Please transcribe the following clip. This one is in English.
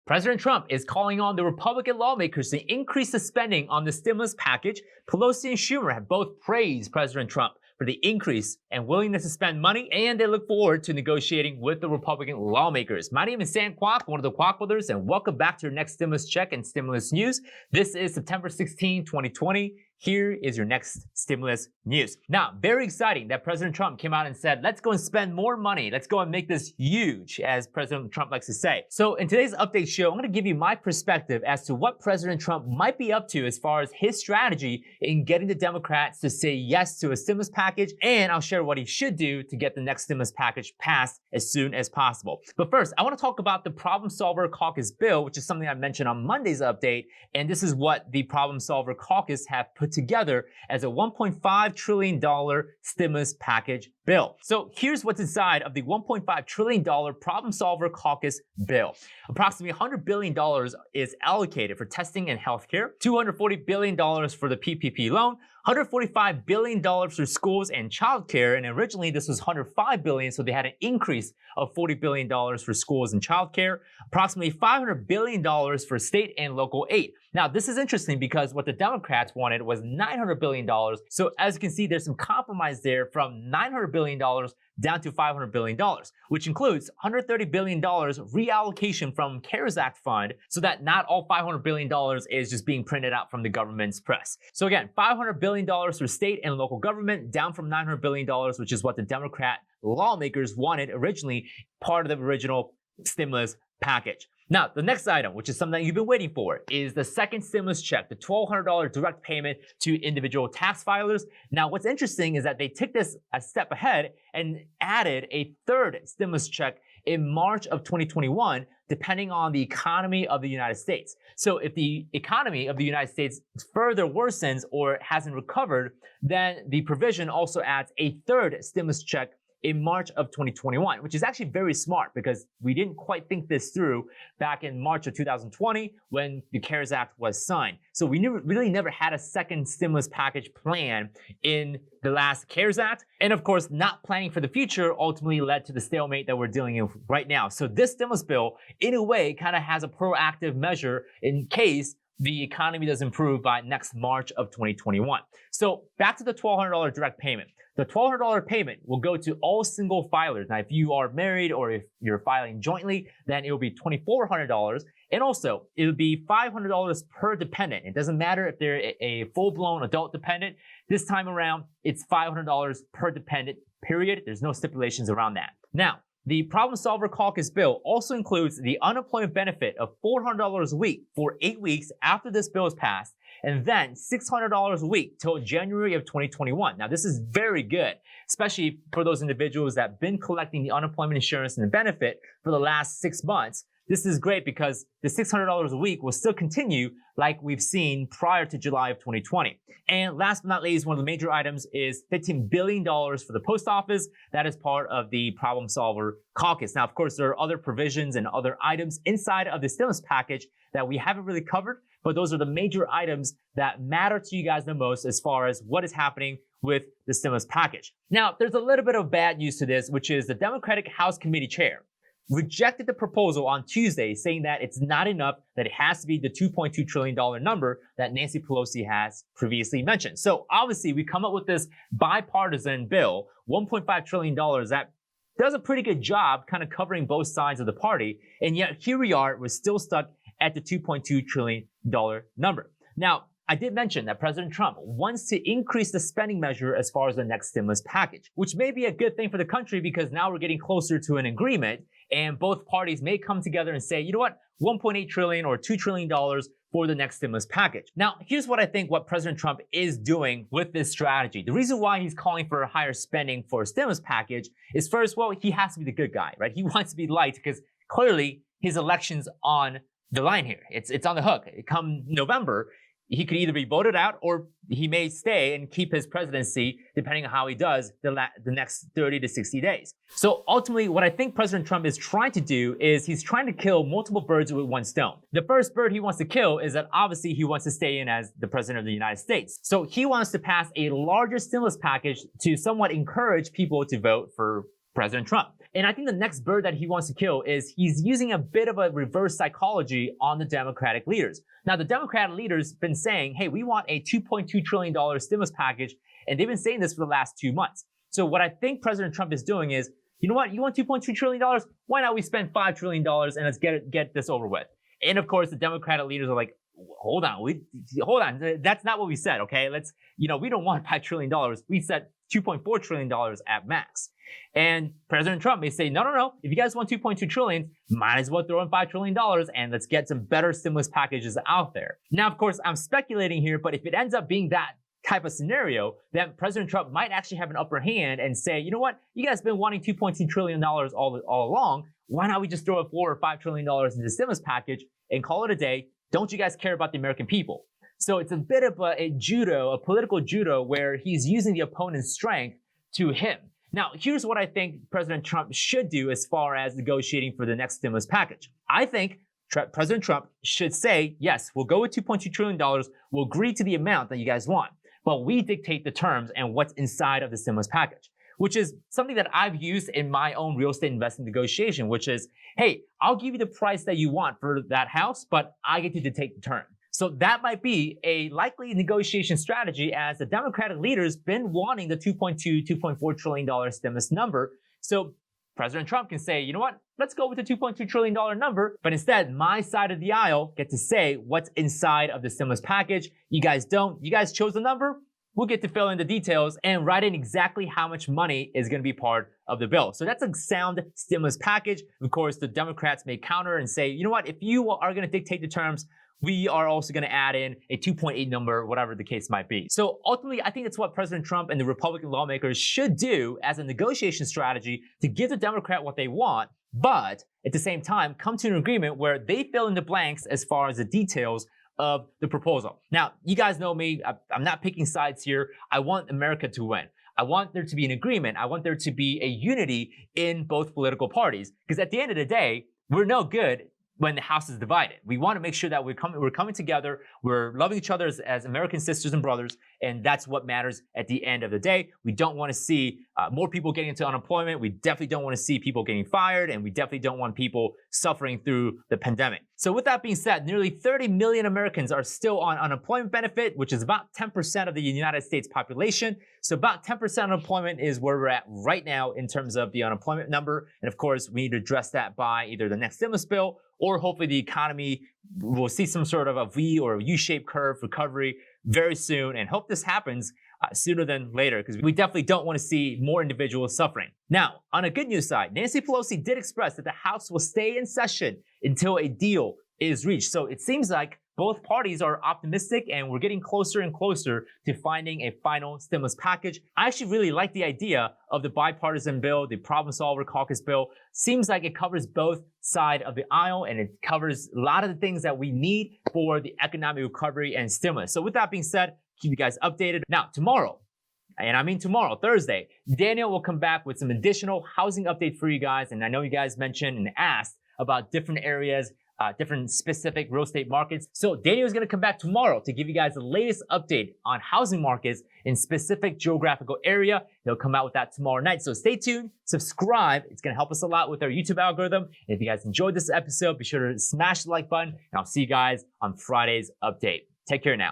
President Trump is calling on the Republican lawmakers to increase the spending on the stimulus package. Pelosi and Schumer have both praised President Trump for the increase and willingness to spend money, and they look forward to negotiating with the Republican lawmakers. My name is Sam Kwok, one of the Kwok brothers, and welcome back to your next stimulus check and stimulus news. This is September 16, 2020. Here is your next stimulus news. Now, very exciting that President Trump came out and said, let's go and spend more money. Let's go and make this huge, as President Trump likes to say. So in today's update show, I'm going to give you my perspective as to what President Trump might be up to as far as his strategy in getting the Democrats to say yes to a stimulus package, and I'll share what he should do to get the next stimulus package passed as soon as possible. But first, I want to talk about the Problem Solver Caucus bill, which is something I mentioned on Monday's update, and this is what the Problem Solver Caucus have put together as a $1.5 trillion stimulus package bill. So here's what's inside of the $1.5 trillion Problem Solver Caucus bill. Approximately $100 billion is allocated for testing and healthcare, $240 billion for the PPP loan, $145 billion for schools and childcare, and originally this was $105 billion, so they had an increase of $40 billion for schools and childcare, approximately $500 billion for state and local aid. Now, this is interesting because what the Democrats wanted was $900 billion. So as you can see, there's some compromise there from $900 billion down to $500 billion, which includes $130 billion reallocation from CARES Act fund so that not all $500 billion is just being printed out from the government's press. So again, $500 billion for state and local government, down from $900 billion, which is what the Democrat lawmakers wanted originally, part of the original stimulus package. Now, the next item, which is something you've been waiting for, is the second stimulus check, the $1,200 direct payment to individual tax filers. Now, what's interesting is that they took this a step ahead and added a third stimulus check in March of 2021, depending on the economy of the United States. So if the economy of the United States further worsens or hasn't recovered, then the provision also adds a third stimulus check in March of 2021, which is actually very smart because we didn't quite think this through back in March of 2020 when the CARES Act was signed. So we really never had a second stimulus package plan in the last CARES Act. And of course, not planning for the future ultimately led to the stalemate that we're dealing with right now. So this stimulus bill, in a way, kind of has a proactive measure in case the economy does improve by next March of 2021. So back to the $1,200 direct payment. The $1,200 payment will go to all single filers. Now, if you are married or if you're filing jointly, then it will be $2,400. And also, it will be $500 per dependent. It doesn't matter if they're a full-blown adult dependent. This time around, it's $500 per dependent, period. There's no stipulations around that. Now, the Problem Solver Caucus bill also includes the unemployment benefit of $400 a week for 8 weeks after this bill is passed, and then $600 a week till January of 2021. Now, this is very good, especially for those individuals that have been collecting the unemployment insurance and the benefit for the last 6 months. This is great because the $600 a week will still continue like we've seen prior to July of 2020. And last but not least, one of the major items is $15 billion for the post office. That is part of the Problem Solver Caucus. Now, of course, there are other provisions and other items inside of the stimulus package that we haven't really covered, but those are the major items that matter to you guys the most as far as what is happening with the stimulus package. Now, there's a little bit of bad news to this, which is the Democratic House Committee Chair rejected the proposal on Tuesday, saying that it's not enough, that it has to be the $2.2 trillion number that Nancy Pelosi has previously mentioned. So obviously, we come up with this bipartisan bill, $1.5 trillion, that does a pretty good job kind of covering both sides of the party. And yet here we are, we're still stuck at the $2.2 trillion number. Now, I did mention that President Trump wants to increase the spending measure as far as the next stimulus package, which may be a good thing for the country because now we're getting closer to an agreement and both parties may come together and say, you know what, $1.8 trillion or $2 trillion for the next stimulus package. Now, here's what I think what President Trump is doing with this strategy. The reason why he's calling for higher spending for a stimulus package is first, well, he has to be the good guy, right? He wants to be liked because clearly his election's on the line here. It's on the hook. Come November, he could either be voted out or he may stay and keep his presidency depending on how he does the next 30 to 60 days. So ultimately, what I think President Trump is trying to do is he's trying to kill multiple birds with one stone. The first bird he wants to kill is that obviously he wants to stay in as the president of the United States. So he wants to pass a larger stimulus package to somewhat encourage people to vote for President Trump. And I think the next bird that he wants to kill is he's using a bit of a reverse psychology on the Democratic leaders. Now, the Democratic leaders been saying, hey, we want a $2.2 trillion stimulus package, and they've been saying this for the last 2 months. So what I think President Trump is doing is, you know what, you want $2.2 trillion? Why not we spend $5 trillion and let's get this over with? And of course, the Democratic leaders are like, hold on, that's not what we said, okay? We don't want $5 trillion. We said $2.4 trillion at max. And President Trump may say, no, if you guys want $2.2 trillion, might as well throw in $5 trillion and let's get some better stimulus packages out there. Now, of course, I'm speculating here, but if it ends up being that type of scenario, then President Trump might actually have an upper hand and say, you know what, you guys have been wanting $2.2 trillion all along. Why not we just throw a $4 or $5 trillion into the stimulus package and call it a day? Don't you guys care about the American people? So it's a bit of a political judo, where he's using the opponent's strength to him. Now, here's what I think President Trump should do as far as negotiating for the next stimulus package. I think President Trump should say, yes, we'll go with $2.2 trillion. We'll agree to the amount that you guys want, but we dictate the terms and what's inside of the stimulus package, which is something that I've used in my own real estate investing negotiation, which is, hey, I'll give you the price that you want for that house, but I get to dictate the term. So that might be a likely negotiation strategy, as the Democratic leaders been wanting the $2.4 trillion stimulus number. So President Trump can say, you know what, let's go with the $2.2 trillion number, but instead, my side of the aisle get to say what's inside of the stimulus package. You guys don't. You guys chose the number. We'll get to fill in the details and write in exactly how much money is going to be part of the bill. So that's a sound stimulus package. Of course, the Democrats may counter and say, you know what, if you are going to dictate the terms, we are also going to add in a 2.8 number, whatever the case might be. So ultimately, I think it's what President Trump and the Republican lawmakers should do as a negotiation strategy to give the Democrat what they want, but at the same time, come to an agreement where they fill in the blanks as far as the details of the proposal. Now, you guys know me. I'm not picking sides here. I want America to win. I want there to be an agreement. I want there to be a unity in both political parties, because at the end of the day, we're no good when the house is divided. We want to make sure that we're coming together, we're loving each other as American sisters and brothers, and that's what matters at the end of the day. We don't want to see more people getting into unemployment. We definitely don't want to see people getting fired, and we definitely don't want people suffering through the pandemic. So with that being said, nearly 30 million Americans are still on unemployment benefit, which is about 10% of the United States population. So about 10% unemployment is where we're at right now in terms of the unemployment number. And of course, we need to address that by either the next stimulus bill, or hopefully the economy will see some sort of a V or a U-shaped curve recovery very soon, and hope this happens sooner than later, because we definitely don't want to see more individuals suffering. Now, on a good news side, Nancy Pelosi did express that the House will stay in session until a deal is reached. So it seems like both parties are optimistic, and we're getting closer and closer to finding a final stimulus package. I actually really like the idea of the bipartisan bill, the problem solver caucus bill. Seems like it covers both sides of the aisle, and it covers a lot of the things that we need for the economic recovery and stimulus. So with that being said, keep you guys updated. Now, tomorrow, and I mean tomorrow, Thursday, Daniel will come back with some additional housing update for you guys. And I know you guys mentioned and asked about different areas, different specific real estate markets. So Daniel is going to come back tomorrow to give you guys the latest update on housing markets in specific geographical area. He'll come out with that tomorrow night. So stay tuned, subscribe. It's going to help us a lot with our YouTube algorithm. And if you guys enjoyed this episode, be sure to smash the like button, and I'll see you guys on Friday's update. Take care now.